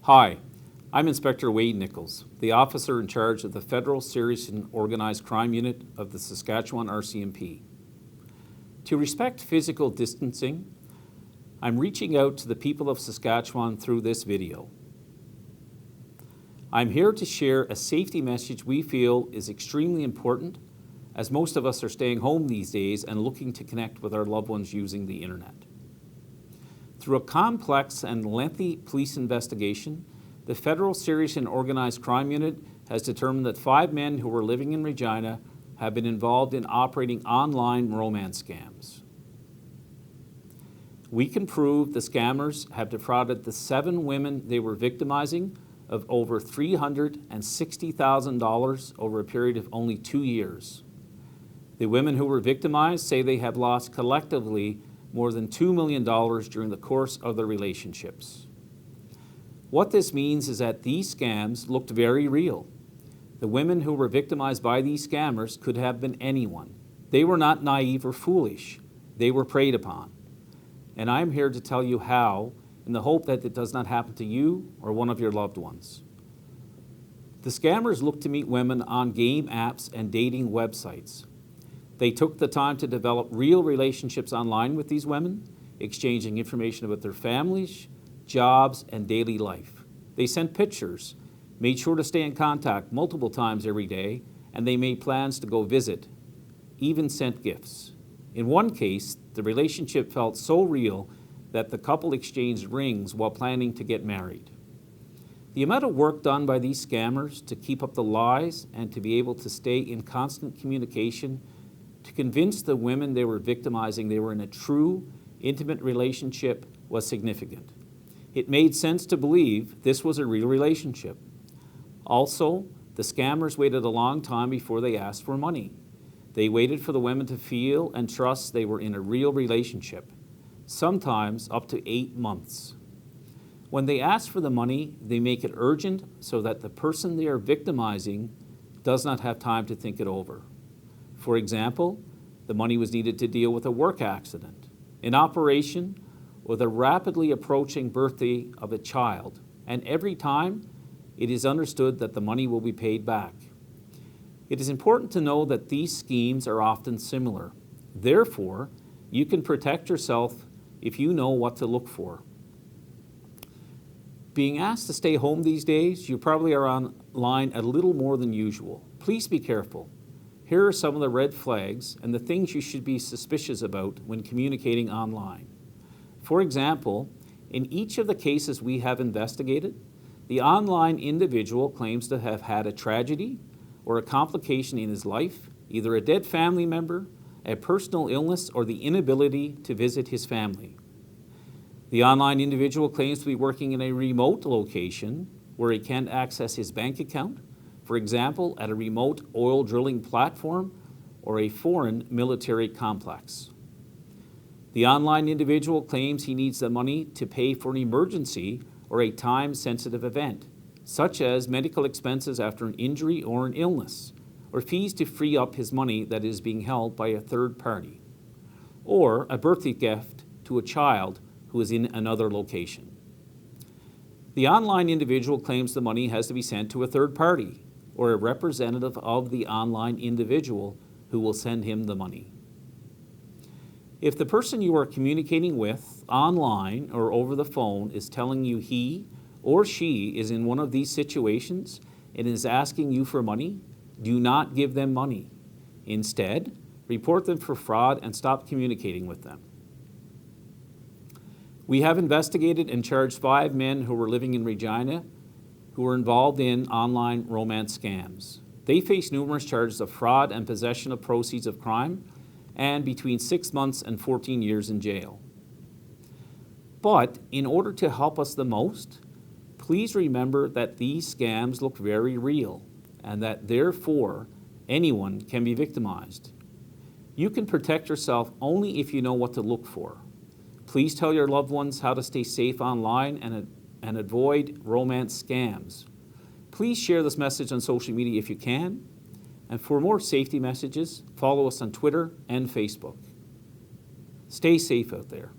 Hi, I'm Inspector Wade Nichols, the officer in charge of the Federal Serious and Organized Crime Unit of the Saskatchewan RCMP. To respect physical distancing, I'm reaching out to the people of Saskatchewan through this video. I'm here to share a safety message we feel is extremely important, as most of us are staying home these days and looking to connect with our loved ones using the internet. Through a complex and lengthy police investigation, the Federal Serious and Organized Crime Unit has determined that 5 men who were living in Regina have been involved in operating online romance scams. We can prove the scammers have defrauded the 7 women they were victimizing of over $360,000 over a period of only 2 years. The women who were victimized say they have lost collectively more than $2 million during the course of their relationships. What this means is that these scams looked very real. The women who were victimized by these scammers could have been anyone. They were not naive or foolish. They were preyed upon. And I'm here to tell you how, in the hope that it does not happen to you or one of your loved ones. The scammers look to meet women on game apps and dating websites. They took the time to develop real relationships online with these women, exchanging information about their families, jobs, and daily life. They sent pictures, made sure to stay in contact multiple times every day, and they made plans to go visit, even sent gifts. In one case, the relationship felt so real that the couple exchanged rings while planning to get married. The amount of work done by these scammers to keep up the lies and to be able to stay in constant communication to convince the women they were victimizing they were in a true, intimate relationship was significant. It made sense to believe this was a real relationship. Also, the scammers waited a long time before they asked for money. They waited for the women to feel and trust they were in a real relationship, sometimes up to 8 months. When they ask for the money, they make it urgent so that the person they are victimizing does not have time to think it over. For example, the money was needed to deal with a work accident, an operation, or the rapidly approaching birthday of a child, and every time it is understood that the money will be paid back. It is important to know that these schemes are often similar. Therefore, you can protect yourself if you know what to look for. Being asked to stay home these days, you probably are online a little more than usual. Please be careful. Here are some of the red flags and the things you should be suspicious about when communicating online. For example, in each of the cases we have investigated, the online individual claims to have had a tragedy or a complication in his life, either a dead family member, a personal illness, or the inability to visit his family. The online individual claims to be working in a remote location where he can't access his bank account, for example, at a remote oil drilling platform or a foreign military complex. The online individual claims he needs the money to pay for an emergency or a time-sensitive event, such as medical expenses after an injury or an illness, or fees to free up his money that is being held by a third party, or a birthday gift to a child who is in another location. The online individual claims the money has to be sent to a third party, or a representative of the online individual who will send him the money. If the person you are communicating with online or over the phone is telling you he or she is in one of these situations and is asking you for money, do not give them money. Instead, report them for fraud and stop communicating with them. We have investigated and charged 5 men who were living in Regina who were involved in online romance scams. They face numerous charges of fraud and possession of proceeds of crime and between 6 months and 14 years in jail. But in order to help us the most, please remember that these scams look very real and that therefore anyone can be victimized. You can protect yourself only if you know what to look for. Please tell your loved ones how to stay safe online and avoid romance scams. Please share this message on social media if you can. And for more safety messages, follow us on Twitter and Facebook. Stay safe out there.